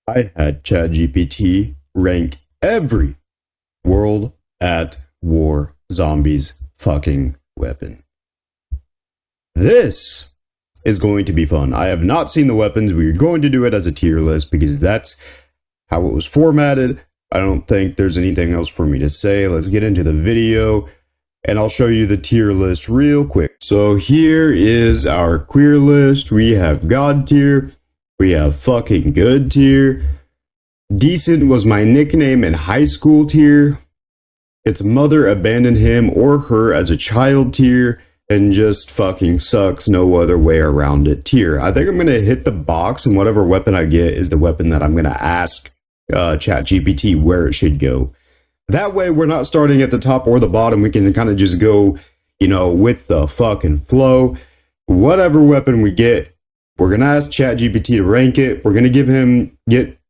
I had ChatGPT rank every World at War Zombies fucking weapon. This is going to be fun. I have not seen the weapons. We're going to do it as a tier list because that's how it was formatted. I don't think there's anything else for me to say. Let's get into the video and I'll show you the tier list real quick. So here is our queer list. We have God tier. We have fucking good tier. Decent was my nickname in high school tier. Its mother abandoned him or her as a child tier. And just fucking sucks, no other way around it tier. I think I'm going to hit the box and whatever weapon I get is the weapon that I'm going to ask ChatGPT where it should go. That way we're not starting at the top or the bottom. We can kind of just go, you know, with the fucking flow. Whatever weapon we get, we're going to ask ChatGPT to rank it. We're going to get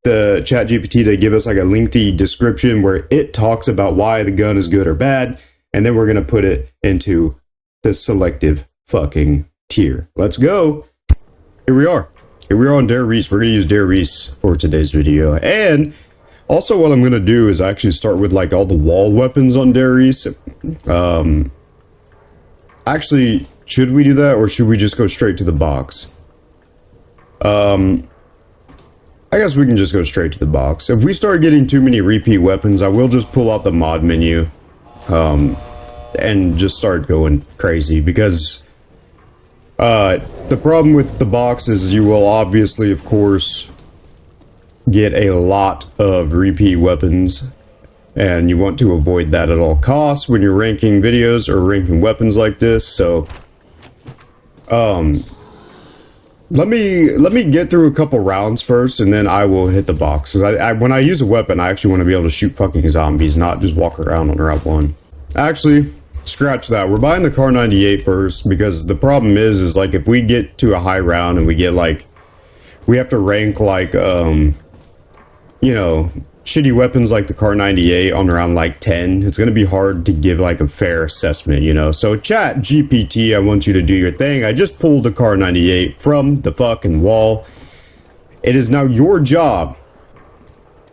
the ChatGPT to give us like a lengthy description where it talks about why the gun is good or bad. And then we're going to put it into the selective fucking tier. Let's go. Here we are. Here we are on Dare Reese. We're going to use Dare Reese for today's video. And also what I'm going to do is actually start with like all the wall weapons on Dare Reese. Actually, should we do that or should we just go straight to the box? I guess we can just go straight to the box. If we start getting too many repeat weapons, I will just pull out the mod menu. And just start going crazy because the problem with the box is you will obviously, of course, get a lot of repeat weapons and you want to avoid that at all costs when you're ranking videos or ranking weapons like this. So let me get through a couple rounds first and then I will hit the box. When I use a weapon, I actually want to be able to shoot fucking zombies, not just walk around on Route 1. Actually, scratch that. We're buying the Kar98 first because the problem is like if we get to a high round and we get like, we have to rank like, you know, shitty weapons like the Kar98 on around like 10. It's going to be hard to give like a fair assessment, you know. So ChatGPT, I want you to do your thing. I just pulled the Kar98 from the fucking wall. It is now your job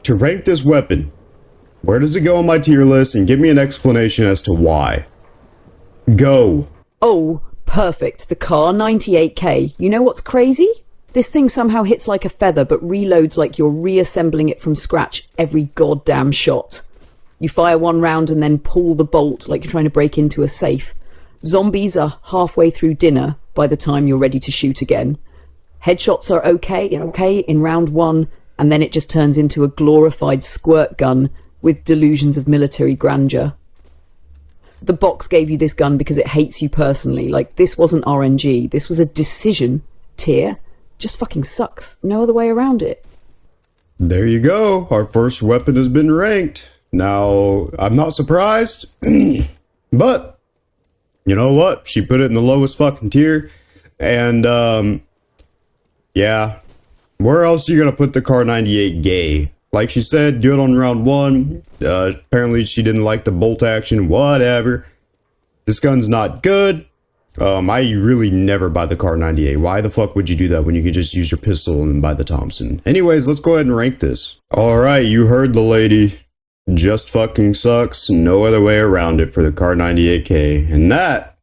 to rank this weapon. Where does it go on my tier list? And give me an explanation as to why. Go. Oh, perfect. The Kar98k. You know what's crazy? This thing somehow hits like a feather, but reloads like you're reassembling it from scratch every goddamn shot. You fire one round and then pull the bolt like you're trying to break into a safe. Zombies are halfway through dinner by the time you're ready to shoot again. Headshots are okay in round one, and then it just turns into a glorified squirt gun with delusions of military grandeur. The box gave you this gun because it hates you personally. Like, this wasn't RNG. This was a decision tier. Just fucking sucks. No other way around it. There you go. Our first weapon has been ranked. Now, I'm not surprised. But, you know what? She put it in the lowest fucking tier. And, yeah. Where else are you gonna put the Kar98 gay? Like she said, good on round 1. Apparently she didn't like the bolt action, whatever. This gun's not good. I really never buy the Kar98. Why the fuck would you do that when you could just use your pistol and buy the Thompson? Anyways, let's go ahead and rank this. Alright, you heard the lady. Just fucking sucks. No other way around it for the Kar98k. And that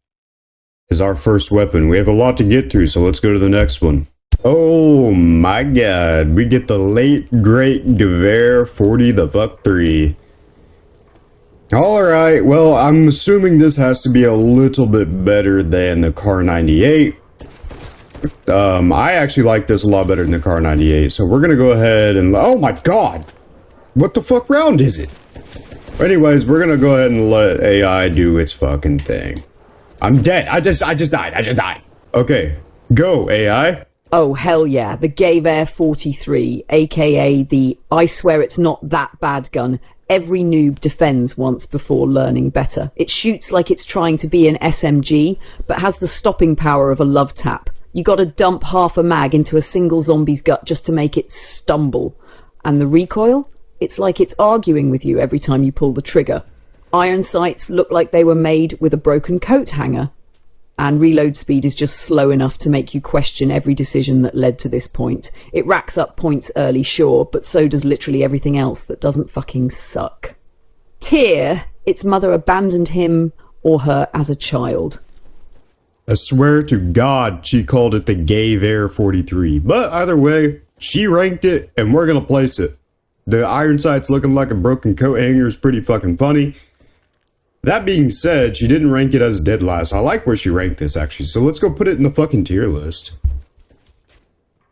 is our first weapon. We have a lot to get through, so let's go to the next one. Oh my god, we get the late great Gewehr 40-3. Alright, well, I'm assuming this has to be a little bit better than the Kar98. I actually like this a lot better than the Kar98, so we're gonna go ahead and... Oh my god! What the fuck round is it? Anyways, we're gonna go ahead and let AI do its fucking thing. I'm dead. I just died. Okay, go AI. Oh, hell yeah, the Gewehr 43, aka the I swear it's not that bad gun. Every noob defends once before learning better. It shoots like it's trying to be an SMG, but has the stopping power of a love tap. You gotta dump half a mag into a single zombie's gut just to make it stumble. And the recoil? It's like it's arguing with you every time you pull the trigger. Iron sights look like they were made with a broken coat hanger. and reload speed is just slow enough to make you question every decision that led to this point. It racks up points early, sure, but so does literally everything else that doesn't fucking suck. Tear, its mother abandoned him or her as a child. I swear to God, she called it the Gewehr 43. But either way, she ranked it, and we're gonna place it. The iron sight's looking like a broken coat hanger is pretty fucking funny. That being said, she didn't rank it as dead last. I like where she ranked this, actually. So let's go put it in the fucking tier list.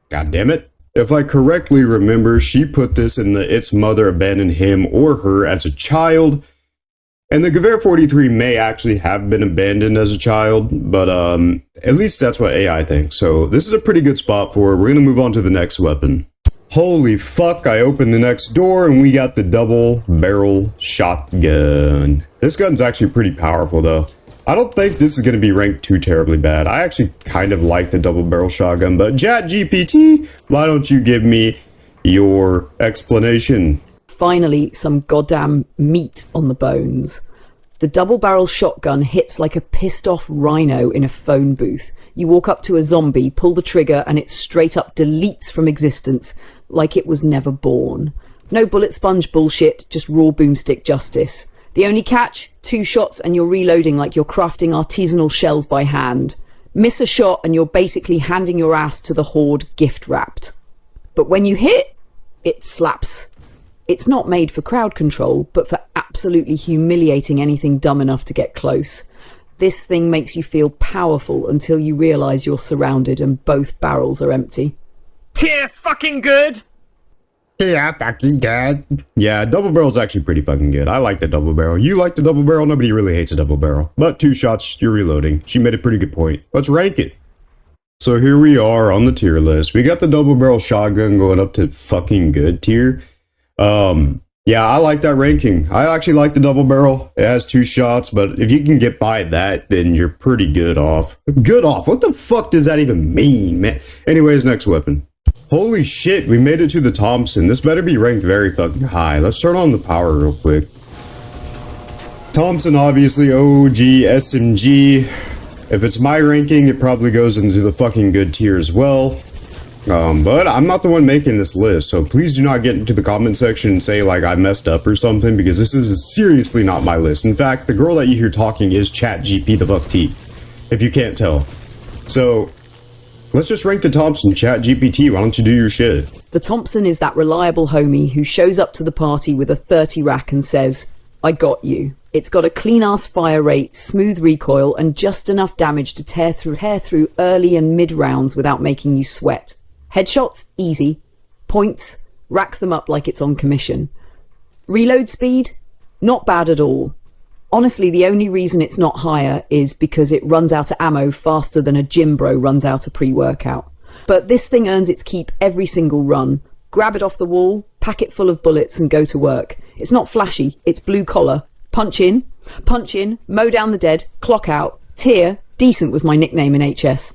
God damn it. If I correctly remember, she put this in the its mother abandoned him or her as a child. And the Gewehr 43 may actually have been abandoned as a child, but at least that's what AI thinks. So this is a pretty good spot for her. We're going to move on to the next weapon. Holy fuck, I opened the next door and we got the double barrel shotgun. This gun's actually pretty powerful though. I don't think this is going to be ranked too terribly bad. I actually kind of like the double barrel shotgun, but ChatGPT, why don't you give me your explanation? Finally, some goddamn meat on the bones. The double-barrel shotgun hits like a pissed-off rhino in a phone booth. You walk up to a zombie, pull the trigger, and it straight up deletes from existence like it was never born. No bullet sponge bullshit, just raw boomstick justice. The only catch? 2 shots and you're reloading like you're crafting artisanal shells by hand. Miss a shot and you're basically handing your ass to the horde gift-wrapped. But when you hit, it slaps. It's not made for crowd control, but for absolutely humiliating anything dumb enough to get close. This thing makes you feel powerful until you realise you're surrounded and both barrels are empty. Tier fucking good! Yeah, fucking good. Yeah, double barrel's actually pretty fucking good. I like the double barrel. You like the double barrel? Nobody really hates a double barrel. But 2 shots, you're reloading. She made a pretty good point. Let's rank it. So here we are on the tier list. We got the double barrel shotgun going up to fucking good tier. Yeah, I like that ranking. I actually like the double barrel. It has 2 shots, but if you can get by that, then you're pretty good off. Good off? What the fuck does that even mean, man? Anyways, next weapon. Holy shit, we made it to the Thompson. This better be ranked very fucking high. Let's turn on the power real quick. Thompson, obviously, OG SMG. If it's my ranking, it probably goes into the fucking good tier as well. But I'm not the one making this list, so please do not get into the comment section and say, like, I messed up or something, because this is seriously not my list. In fact, the girl that you hear talking is ChatGPT the fuck T, if you can't tell. So, let's just rank the Thompson, ChatGPT, why don't you do your shit? The Thompson is that reliable homie who shows up to the party with a 30 rack and says, I got you. It's got a clean-ass fire rate, smooth recoil, and just enough damage to tear through early and mid rounds without making you sweat. Headshots, easy. Points, racks them up like it's on commission. Reload speed, not bad at all. Honestly, the only reason it's not higher is because it runs out of ammo faster than a gym bro runs out of pre-workout. But this thing earns its keep every single run. Grab it off the wall, pack it full of bullets, and go to work. It's not flashy, it's blue collar. Punch in, mow down the dead, clock out. Tier, decent was my nickname in HS.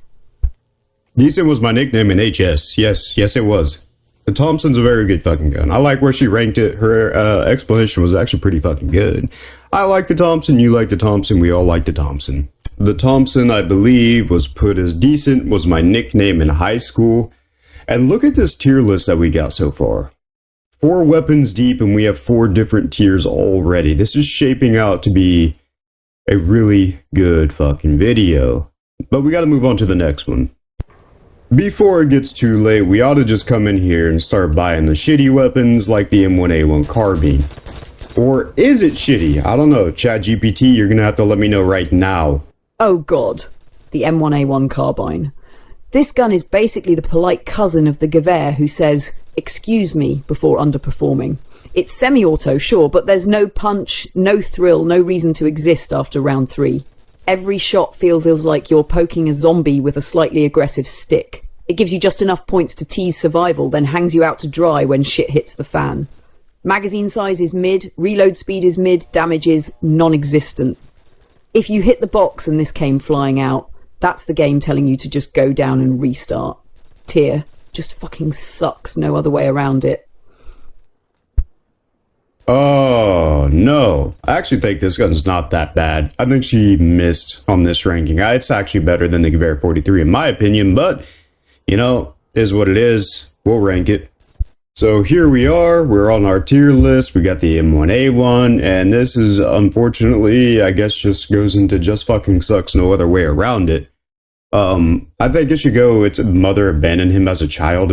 Decent was my nickname in HS. Yes, it was. The Thompson's a very good fucking gun. I like where she ranked it. Her explanation was actually pretty fucking good. I like the Thompson, you like the Thompson, we all like the Thompson. The Thompson, I believe, was put as decent, was my nickname in high school. And look at this tier list that we got so far. 4 weapons deep and we have 4 different tiers already. This is shaping out to be a really good fucking video. But we gotta move on to the next one. Before it gets too late, we ought to just come in here and start buying the shitty weapons like the M1A1 Carbine. Or is it shitty? I don't know. ChatGPT, you're gonna have to let me know right now. Oh god, the M1A1 Carbine. This gun is basically the polite cousin of the Gewehr who says, excuse me, before underperforming. It's semi-auto, sure, but there's no punch, no thrill, no reason to exist after round 3. Every shot feels like you're poking a zombie with a slightly aggressive stick. It gives you just enough points to tease survival, then hangs you out to dry when shit hits the fan. Magazine size is mid, reload speed is mid, damage is non-existent. If you hit the box and this came flying out, that's the game telling you to just go down and restart. Tier just fucking sucks, no other way around it. Oh, no. I actually think this gun's not that bad. I think she missed on this ranking. It's actually better than the Gewehr 43 in my opinion, but, you know, is what it is. We'll rank it. So here we are. We're on our tier list. We got the M1A1, and this is, unfortunately, I guess just goes into just fucking sucks, no other way around it. I think it should go, its mother abandoned him as a child.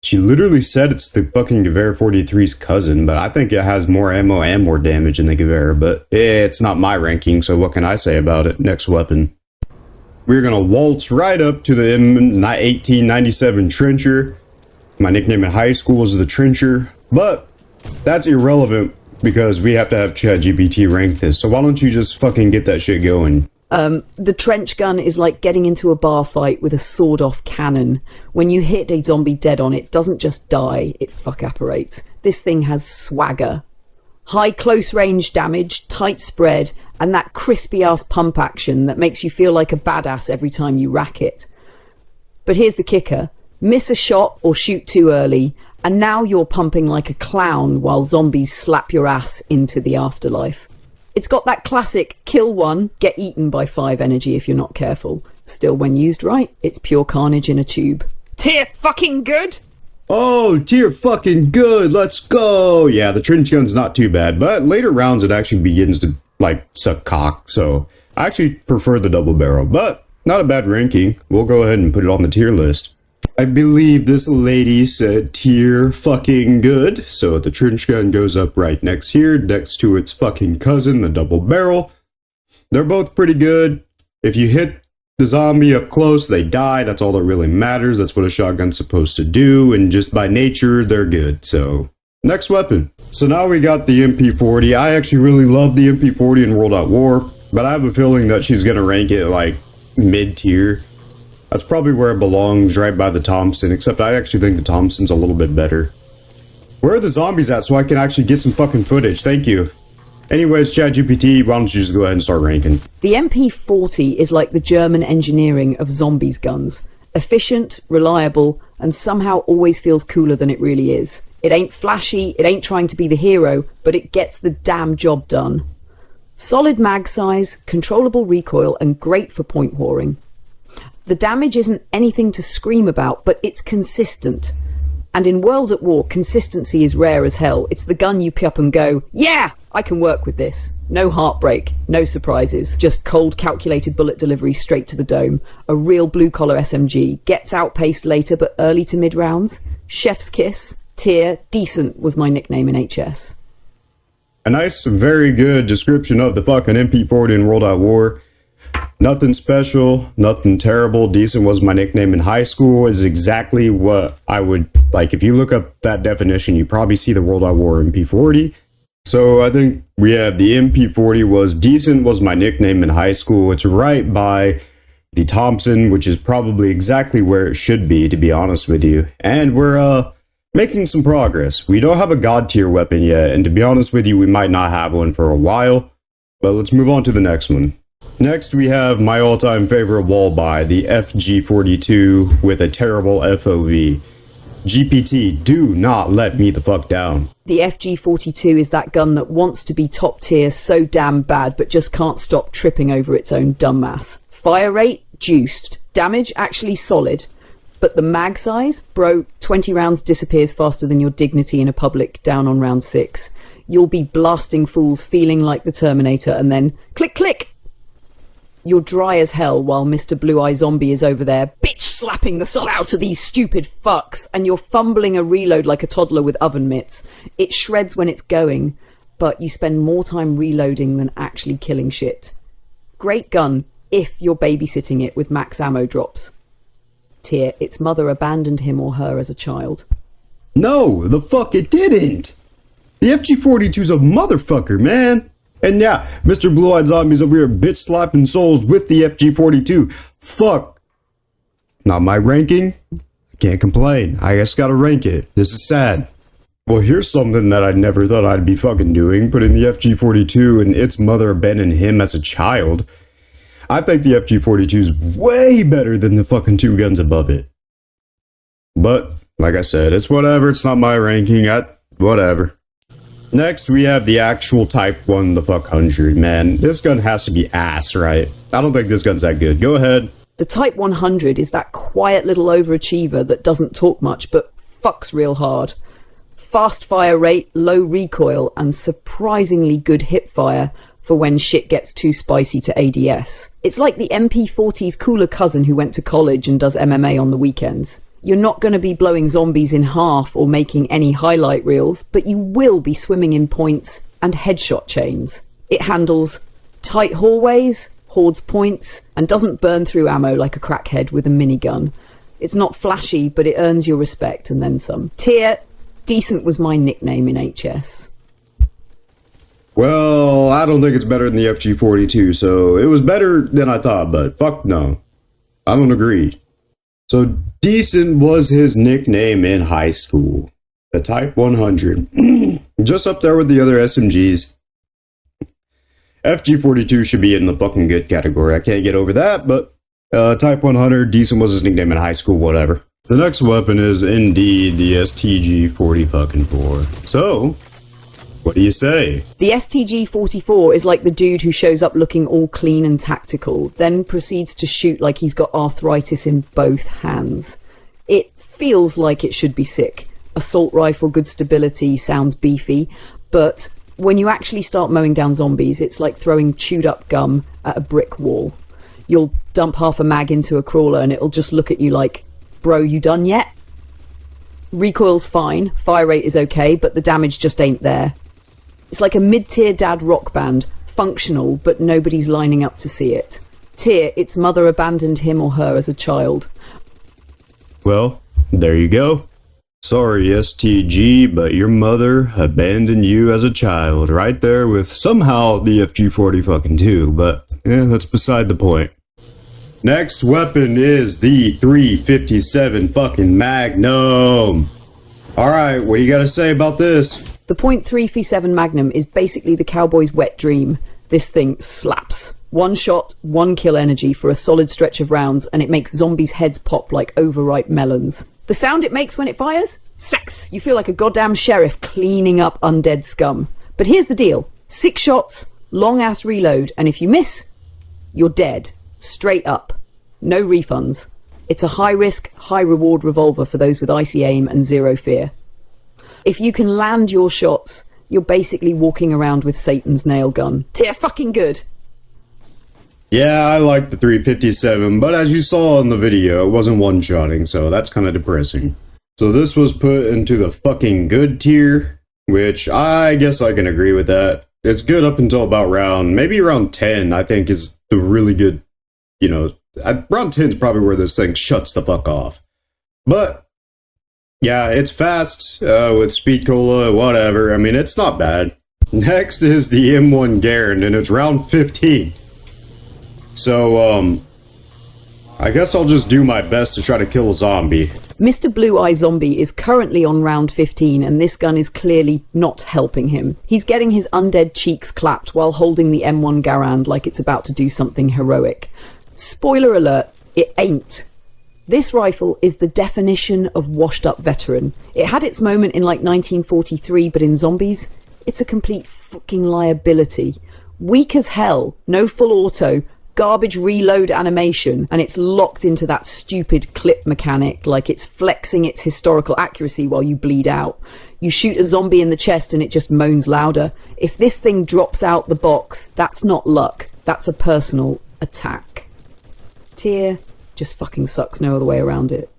She literally said it's the fucking Gewehr 43's cousin, but I think it has more ammo and more damage than the Gewehr, but it's not my ranking, so what can I say about it? Next weapon. We're gonna waltz right up to the M1897 Trencher. My nickname in high school was the Trencher, but that's irrelevant because we have to have ChatGPT rank this, so why don't you just fucking get that shit going? The trench gun is like getting into a bar fight with a sawed-off cannon. When you hit a zombie dead on, it doesn't just die, it fuck-apparates. This thing has swagger. High close-range damage, tight spread, and that crispy-ass pump action that makes you feel like a badass every time you rack it. But here's the kicker. Miss a shot or shoot too early, and now you're pumping like a clown while zombies slap your ass into the afterlife. It's got that classic kill one, get eaten by 5 energy if you're not careful. Still, when used right, it's pure carnage in a tube. Tier fucking good? Oh, tier fucking good, let's go! Yeah, the trench gun's not too bad, but later rounds it actually begins to, like, suck cock, so I actually prefer the double barrel, but not a bad ranking. We'll go ahead and put it on the tier list. I believe this lady said tier fucking good, so the trench gun goes up right next here, next to its fucking cousin, the double barrel. They're both pretty good. If you hit the zombie up close, they die, that's all that really matters, that's what a shotgun's supposed to do, and just by nature, they're good, so... Next weapon. So now we got the MP40. I actually really love the MP40 in World.War, but I have a feeling that she's gonna rank it, like, mid-tier. That's probably where it belongs, right by the Thompson, except I actually think the Thompson's a little bit better. Where are the zombies at so I can actually get some fucking footage? Thank you. Anyways, ChatGPT, why don't you just go ahead and start ranking? The MP40 is like the German engineering of zombies guns. Efficient, reliable, and somehow always feels cooler than it really is. It ain't flashy, it ain't trying to be the hero, but it gets the damn job done. Solid mag size, controllable recoil, and great for point whoring. The damage isn't anything to scream about, but it's consistent. And in World.War, consistency is rare as hell. It's the gun you pick up and go, yeah, I can work with this. No heartbreak, no surprises, just cold calculated bullet delivery straight to the dome. A real blue-collar SMG, gets outpaced later but early to mid-rounds. Chef's kiss, tier, decent was my nickname in HS. A nice, very good description of the fucking MP40 in World.War. Nothing special, nothing terrible. Decent was my nickname in high school, is exactly what I would, like, if you look up that definition, you probably see the World.War MP40. So I think we have the MP40 was decent, was my nickname in high school. It's right by the Thompson, which is probably exactly where it should be, to be honest with you. And we're, making some progress. We don't have a god tier weapon yet, and to be honest with you, we might not have one for a while. But let's move on to the next one. Next, we have my all-time favorite wall buy, the FG42 with a terrible FOV. GPT, do not let me the fuck down. The FG42 is that gun that wants to be top tier so damn bad, but just can't stop tripping over its own dumbass. Fire rate, juiced. Damage, actually solid. But the mag size? Bro, 20 rounds disappears faster than your dignity in a public down on round 6. You'll be blasting fools feeling like the Terminator and then click, click! You're dry as hell while Mr.BlueEyeZombie is over there bitch slapping the soul out of these stupid fucks, and you're fumbling a reload like a toddler with oven mitts. It shreds when it's going, but you spend more time reloading than actually killing shit. Great gun if you're babysitting it with max ammo drops. Tier, its mother abandoned him or her as a child. No, the fuck it didn't! The FG42's a motherfucker, man! And yeah, Mr.BlueEyeZombie's over here bitch slapping souls with the FG42. Fuck. Not my ranking. I can't complain. I just gotta rank it. This is sad. Well, here's something that I never thought I'd be fucking doing. Putting the FG42 and its mother abandoning him as a child. I think the FG42 is way better than the fucking two guns above it. But, like I said, it's whatever. It's not my ranking. Whatever. Next, we have the actual Type 1 the fuck 100, man. This gun has to be ass, right? I don't think this gun's that good. Go ahead. The Type 100 is that quiet little overachiever that doesn't talk much but fucks real hard. Fast fire rate, low recoil, and surprisingly good hip fire for when shit gets too spicy to ADS. It's like the MP40's cooler cousin who went to college and does MMA on the weekends. You're not going to be blowing zombies in half or making any highlight reels, but you will be swimming in points and headshot chains. It handles tight hallways, hoards points, and doesn't burn through ammo like a crackhead with a minigun. It's not flashy, but it earns your respect and then some. Tier, decent was my nickname in HS. Well, I don't think it's better than the FG42, so it was better than I thought, but fuck no. I don't agree. So, decent was his nickname in high school. The Type 100. Just up there with the other SMGs. FG42 should be in the fucking good category. I can't get over that, but Type 100, decent was his nickname in high school, whatever. The next weapon is indeed the STG-40-4. So, what do you say? The STG-44 is like the dude who shows up looking all clean and tactical, then proceeds to shoot like he's got arthritis in both hands. It feels like it should be sick. Assault rifle, good stability, sounds beefy, but when you actually start mowing down zombies, it's like throwing chewed up gum at a brick wall. You'll dump half a mag into a crawler and it'll just look at you like, bro, you done yet? Recoil's fine, fire rate is okay, but the damage just ain't there. It's like a mid-tier dad rock band, functional, but nobody's lining up to see it. Tier, its mother abandoned him or her as a child. Well, there you go. Sorry, STG, but your mother abandoned you as a child, right there with somehow the FG40-2, but yeah, that's beside the point. Next weapon is the 357 fucking Magnum. Alright, what do you gotta say about this? The .357 Magnum is basically the cowboy's wet dream. This thing slaps. One shot, one kill energy for a solid stretch of rounds, and it makes zombies' heads pop like overripe melons. The sound it makes when it fires? Sex! You feel like a goddamn sheriff cleaning up undead scum. But here's the deal. 6 shots, long-ass reload, and if you miss, you're dead. Straight up. No refunds. It's a high-risk, high-reward revolver for those with icy aim and zero fear. If you can land your shots, you're basically walking around with Satan's nail gun. Tier fucking good. Yeah, I like the 357, but as you saw in the video, it wasn't one-shotting, so that's kind of depressing. So this was put into the fucking good tier, which I guess I can agree with that. It's good up until about maybe round 10, I think is the really good, you know, round 10 is probably where this thing shuts the fuck off. But, yeah, it's fast, with speed cola, whatever, I mean, it's not bad. Next is the M1 Garand, and it's round 15. So, I guess I'll just do my best to try to kill a zombie. Mr.BlueEyeZombie is currently on round 15 and this gun is clearly not helping him. He's getting his undead cheeks clapped while holding the M1 Garand like it's about to do something heroic. Spoiler alert, it ain't. This rifle is the definition of washed up veteran. It had its moment in like 1943, but in zombies, it's a complete fucking liability. Weak as hell, no full auto, garbage reload animation, and it's locked into that stupid clip mechanic like it's flexing its historical accuracy while you bleed out. You shoot a zombie in the chest and it just moans louder. If this thing drops out the box, that's not luck, that's a personal attack. Tier just fucking sucks, no other way around it.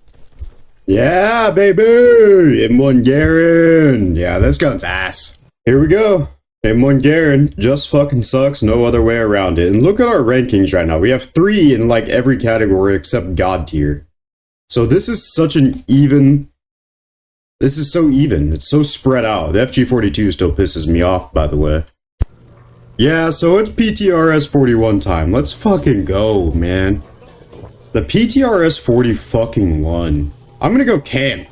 Yeah, baby! M1 Garand! Yeah, this gun's ass. Here we go. M1 Garand just fucking sucks, no other way around it. And look at our rankings right now. We have 3 in like every category except God tier. So this is such an even... This is so even. It's so spread out. The FG42 still pisses me off, by the way. Yeah, so it's PTRS 41 time. Let's fucking go, man. The PTRS 40 fucking won. I'm gonna go camp.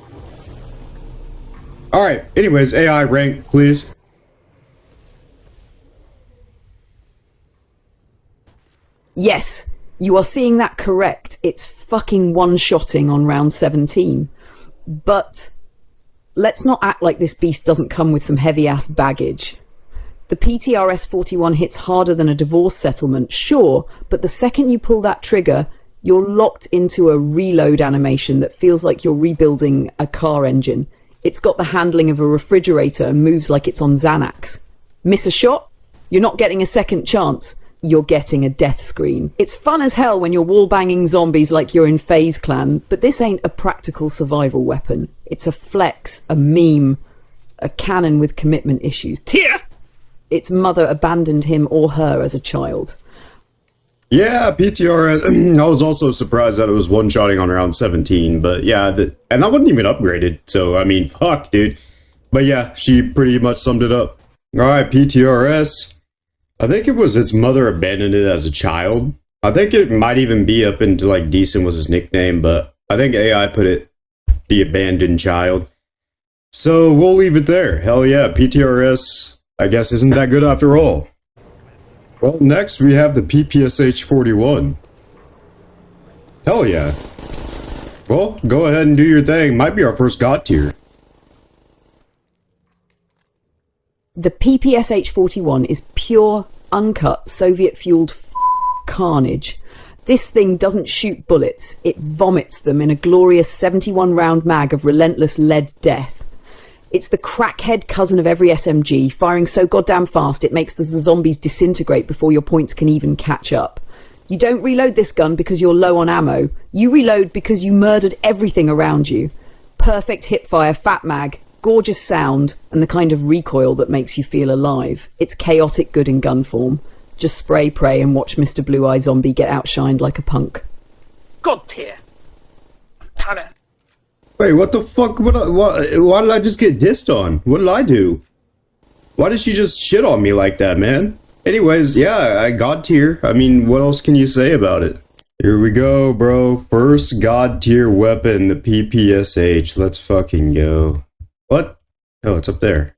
Alright, anyways, AI rank, please. Yes, you are seeing that correct. It's fucking one-shotting on round 17. But let's not act like this beast doesn't come with some heavy-ass baggage. The PTRS-41 hits harder than a divorce settlement, sure, but the second you pull that trigger, you're locked into a reload animation that feels like you're rebuilding a car engine. It's got the handling of a refrigerator and moves like it's on Xanax. Miss a shot? You're not getting a second chance. You're getting a death screen. It's fun as hell when you're wall-banging zombies like you're in FaZe Clan, but this ain't a practical survival weapon. It's a flex, a meme, a cannon with commitment issues. Tear! its mother abandoned him or her as a child. Yeah, PTR, I was also surprised that it was one-shotting on round 17, but yeah, and that wasn't even upgraded, so I mean, fuck, dude. But yeah, she pretty much summed it up. Alright, PTRS. I think it was its mother abandoned it as a child. I think it might even be up into, like, Decent was his nickname, but I think AI put it, the abandoned child. So we'll leave it there. Hell yeah, PTRS, I guess, isn't that good after all. Well, next we have the PPSH-41. Hell yeah. Well, go ahead and do your thing. Might be our first God tier. The PPSH-41 is pure, uncut, Soviet-fueled carnage. This thing doesn't shoot bullets, it vomits them in a glorious 71-round mag of relentless lead death. It's the crackhead cousin of every SMG, firing so goddamn fast it makes the zombies disintegrate before your points can even catch up. You don't reload this gun because you're low on ammo. You reload because you murdered everything around you. Perfect hipfire, fat mag, gorgeous sound, and the kind of recoil that makes you feel alive. It's chaotic good in gun form. Just spray, pray, and watch Mr.BlueEyeZombie get outshined like a punk. God tier. Tada. Wait, what the fuck? Why did I just get dissed on? What did I do? Why did she just shit on me like that, man? Anyways, yeah, I God tier. I mean, what else can you say about it? Here we go, bro. First God tier weapon, the PPSH. Let's fucking go. What? Oh, it's up there.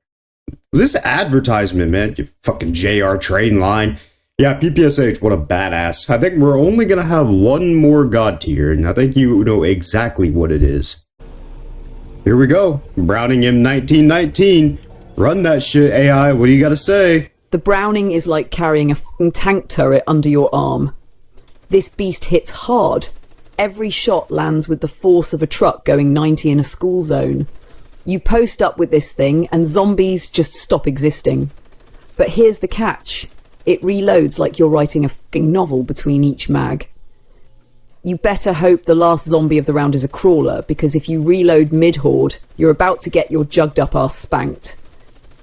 This advertisement, man. You fucking JR train line. Yeah, PPSH, what a badass. I think we're only gonna have one more God tier, and I think you know exactly what it is. Here we go. Browning M1919. Run that shit, AI. What do you gotta say? The Browning is like carrying a f***ing tank turret under your arm. This beast hits hard. Every shot lands with the force of a truck going 90 in a school zone. You post up with this thing and zombies just stop existing. But here's the catch. It reloads like you're writing a f***ing novel between each mag. You better hope the last zombie of the round is a crawler, because if you reload mid-horde, you're about to get your jugged up ass spanked.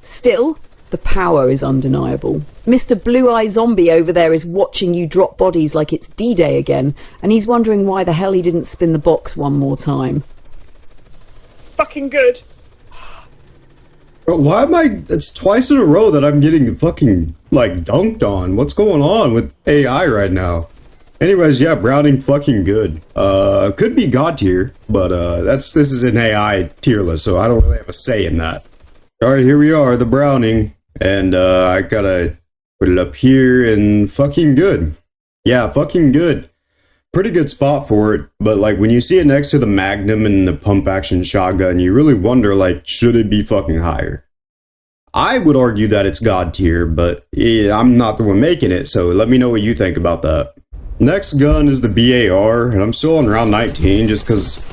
Still, the power is undeniable. Mr.BlueEyeZombie over there is watching you drop bodies like it's D-Day again, and he's wondering why the hell he didn't spin the box one more time. Fucking good. Bro, why am I... It's twice in a row that I'm getting fucking, like, dunked on. What's going on with AI right now? Anyways, yeah, Browning fucking good. Could be God tier, but this is an AI tier list, so I don't really have a say in that. Alright, here we are, the Browning, and I gotta put it up here, and fucking good. Yeah, fucking good. Pretty good spot for it, but like when you see it next to the Magnum and the pump action shotgun, you really wonder, like, should it be fucking higher? I would argue that it's God tier, but yeah, I'm not the one making it, so let me know what you think about that. Next gun is the BAR, and I'm still on round 19 just because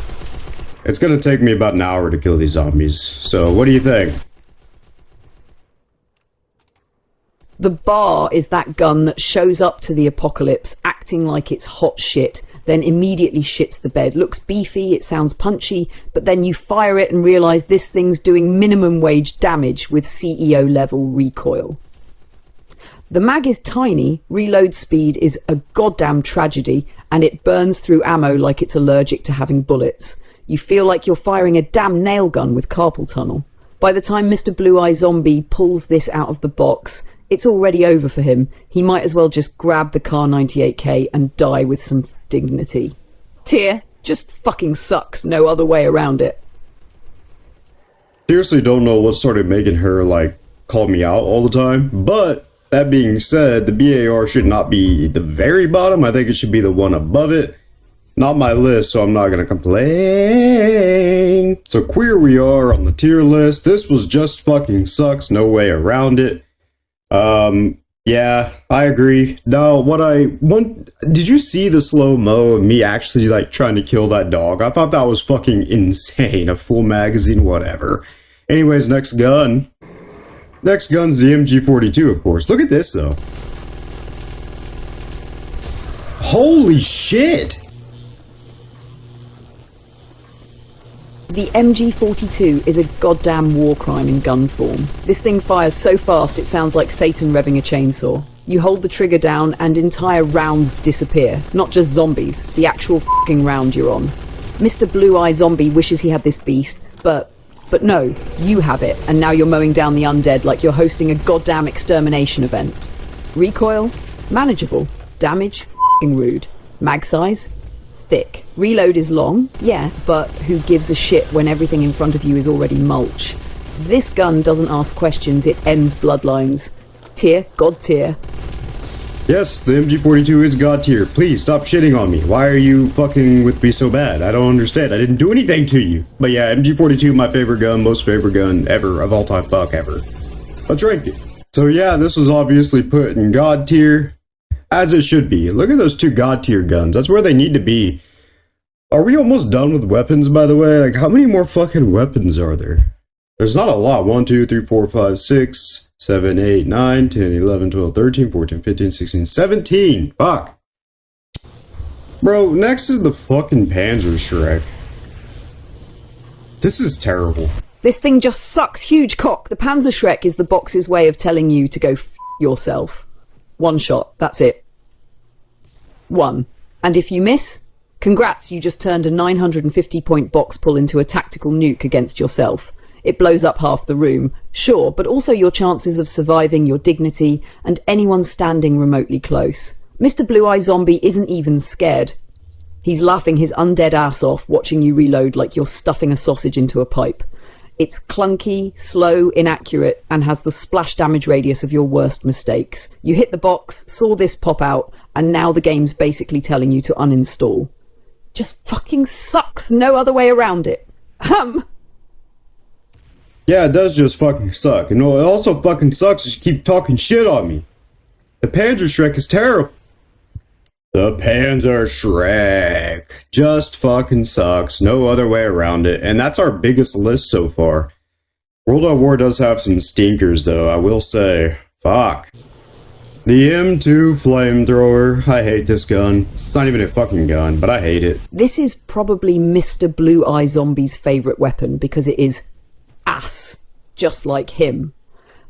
it's going to take me about an hour to kill these zombies. So what do you think? The BAR is that gun that shows up to the apocalypse acting like it's hot shit, then immediately shits the bed. Looks beefy, it sounds punchy, but then you fire it and realise this thing's doing minimum wage damage with CEO level recoil. The mag is tiny, reload speed is a goddamn tragedy, and it burns through ammo like it's allergic to having bullets. You feel like you're firing a damn nail gun with carpal tunnel. By the time Mr.BlueEyeZombie pulls this out of the box, it's already over for him. He might as well just grab the Kar98k and die with some dignity. Tier just fucking sucks, no other way around it. Seriously don't know what started making her, like, call me out all the time, but that being said, the BAR should not be the very bottom. I think it should be the one above it. not my list, so I'm not gonna complain. So queer we are on the tier list. This was just fucking sucks, no way around it. Yeah, I agree. No, did you see the slow-mo of me actually, like, trying to kill that dog? I thought that was fucking insane. A full magazine, whatever. Anyways, next gun. Next gun's the MG42, of course. Look at this, though. Holy shit! The MG42 is a goddamn war crime in gun form. This thing fires so fast it sounds like Satan revving a chainsaw. You hold the trigger down and entire rounds disappear. Not just zombies, the actual fucking round you're on. Mr.BlueEyeZombie wishes he had this beast, but no, you have it, and now you're mowing down the undead like you're hosting a goddamn extermination event. Recoil? Manageable. Damage? Fucking rude. Mag size? Thick. Reload is long, yeah, but who gives a shit when everything in front of you is already mulch? This gun doesn't ask questions, it ends bloodlines. Tier, god tier. Yes, the MG42 is god tier. Please stop shitting on me. Why are you fucking with me so bad? I don't understand. I didn't do anything to you. But yeah, MG42, my favorite gun, most favorite gun ever, of all time, fuck ever. Let's rank it. So yeah, this was obviously put in god tier, as it should be. Look at those two god tier guns. That's where they need to be. Are we almost done with weapons, by the way? Like, how many more fucking weapons are there? There's not a lot. 1, 2, 3, 4, 5, 6, 7, 8, 9, 10, 11, 12, 13, 14, 15, 16, 17. Fuck. Bro, next is the fucking Panzer Shrek. This is terrible. This thing just sucks huge cock. The Panzer Shrek is the box's way of telling you to go f yourself. One shot, that's it. One. And if you miss, congrats, you just turned a 950-point box pull into a tactical nuke against yourself. It blows up half the room, sure, but also your chances of surviving, your dignity, and anyone standing remotely close. Mr.BlueEyeZombie isn't even scared. He's laughing his undead ass off, watching you reload like you're stuffing a sausage into a pipe. It's clunky, slow, inaccurate, and has the splash damage radius of your worst mistakes. You hit the box, saw this pop out, and now the game's basically telling you to uninstall. Just fucking sucks, no other way around it. Yeah, it does just fucking suck. And what also fucking sucks is you keep talking shit on me. The Panzer Shrek is terrible. The Panzer Shrek just fucking sucks. No other way around it. And that's our biggest list so far. World.War does have some stinkers though, I will say. Fuck. The M2 Flamethrower. I hate this gun. It's not even a fucking gun, but I hate it. This is probably Mr.BlueEyeZombie's favourite weapon because it is ass, just like him.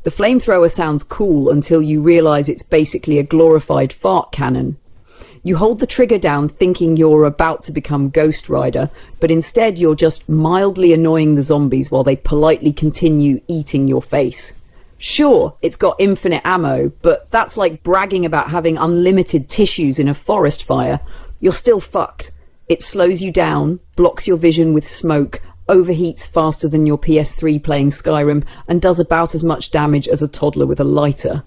The flamethrower sounds cool until you realise it's basically a glorified fart cannon. You hold the trigger down thinking you're about to become Ghost Rider, but instead you're just mildly annoying the zombies while they politely continue eating your face. Sure, it's got infinite ammo, but that's like bragging about having unlimited tissues in a forest fire. You're still fucked. It slows you down, blocks your vision with smoke, overheats faster than your PS3 playing Skyrim, and does about as much damage as a toddler with a lighter.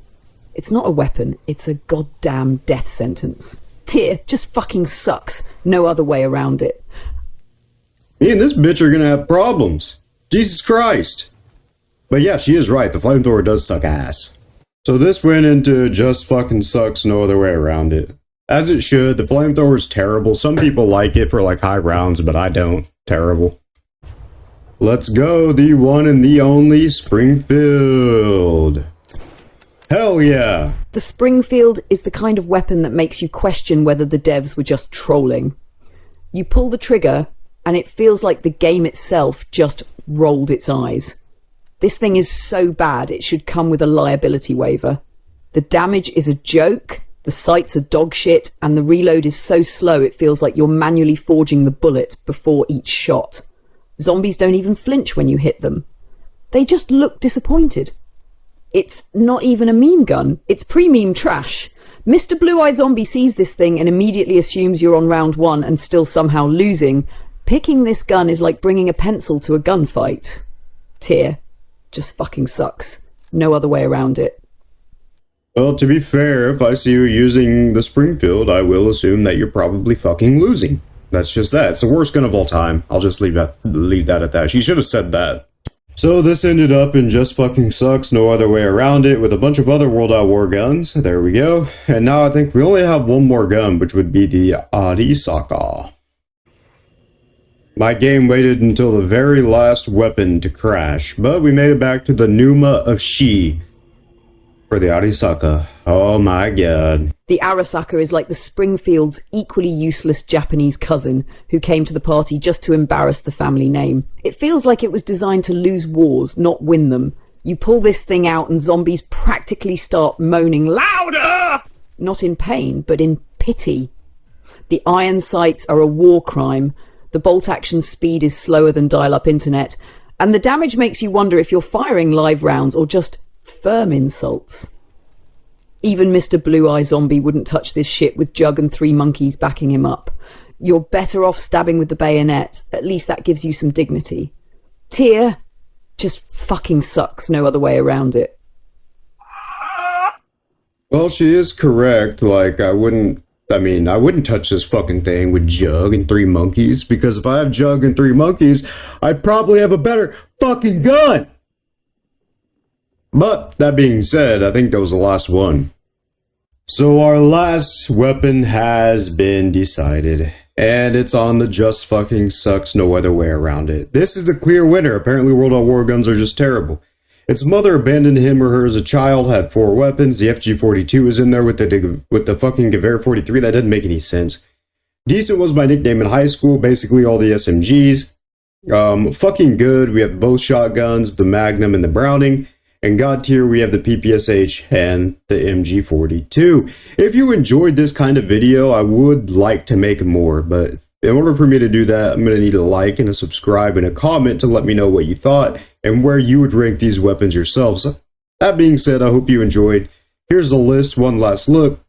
It's not a weapon, it's a goddamn death sentence. Tier just fucking sucks. No other way around it. Me and this bitch are gonna have problems. Jesus Christ. But yeah, she is right, the flamethrower does suck ass. So this went into just fucking sucks, no other way around it. As it should, the flamethrower is terrible. Some people like it for like high rounds, but I don't. Terrible. Let's go, the one and the only Springfield. Hell yeah! The Springfield is the kind of weapon that makes you question whether the devs were just trolling. You pull the trigger, and it feels like the game itself just rolled its eyes. This thing is so bad it should come with a liability waiver. The damage is a joke, the sights are dog shit, and the reload is so slow it feels like you're manually forging the bullet before each shot. Zombies don't even flinch when you hit them. They just look disappointed. It's not even a meme gun. It's pre-meme trash. Mr.BlueEyeZombie sees this thing and immediately assumes you're on round one and still somehow losing. Picking this gun is like bringing a pencil to a gunfight. Tier. Just fucking sucks. No other way around it. Well, to be fair, if I see you using the Springfield, I will assume that you're probably fucking losing. That's just that. It's the worst gun of all time. I'll just leave that at that. She should have said that. So this ended up in Just Fucking Sucks, no other way around it, with a bunch of other World at War guns. There we go. And now I think we only have one more gun, which would be the Arisaka. My game waited until the very last weapon to crash, but we made it back to the Numa of Shi for the Arisaka. Oh my god. The Arisaka is like the Springfield's equally useless Japanese cousin who came to the party just to embarrass the family name. It feels like it was designed to lose wars, not win them. You pull this thing out and zombies practically start moaning louder! Not in pain, but in pity. The iron sights are a war crime. The bolt action speed is slower than dial-up internet, and the damage makes you wonder if you're firing live rounds or just firm insults. Even Mr.BlueEyeZombie wouldn't touch this shit with Jug and 3 monkeys backing him up. You're better off stabbing with the bayonet. At least that gives you some dignity. Tyr just fucking sucks, no other way around it. Well, she is correct. Like, I wouldn't touch this fucking thing with Jug and 3 monkeys, because if I have Jug and 3 monkeys, I'd probably have a better fucking gun! But, that being said, I think that was the last one. So our last weapon has been decided, and it's on the Just Fucking Sucks, no other way around it. This is the clear winner. Apparently World at War guns are just terrible. Its mother abandoned him or her as a child, had 4 weapons. The FG42 is in there with the fucking Gewehr 43. That didn't make any sense. Decent was my nickname in high school. Basically all the SMGs. Fucking good. We have both shotguns, the Magnum and the Browning. And God tier, we have the PPSH and the MG42. If you enjoyed this kind of video, I would like to make more, but in order for me to do that, I'm going to need a like and a subscribe and a comment to let me know what you thought and where you would rank these weapons yourselves. That being said, I hope you enjoyed. Here's the list, one last look,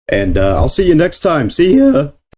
and I'll see you next time. See ya!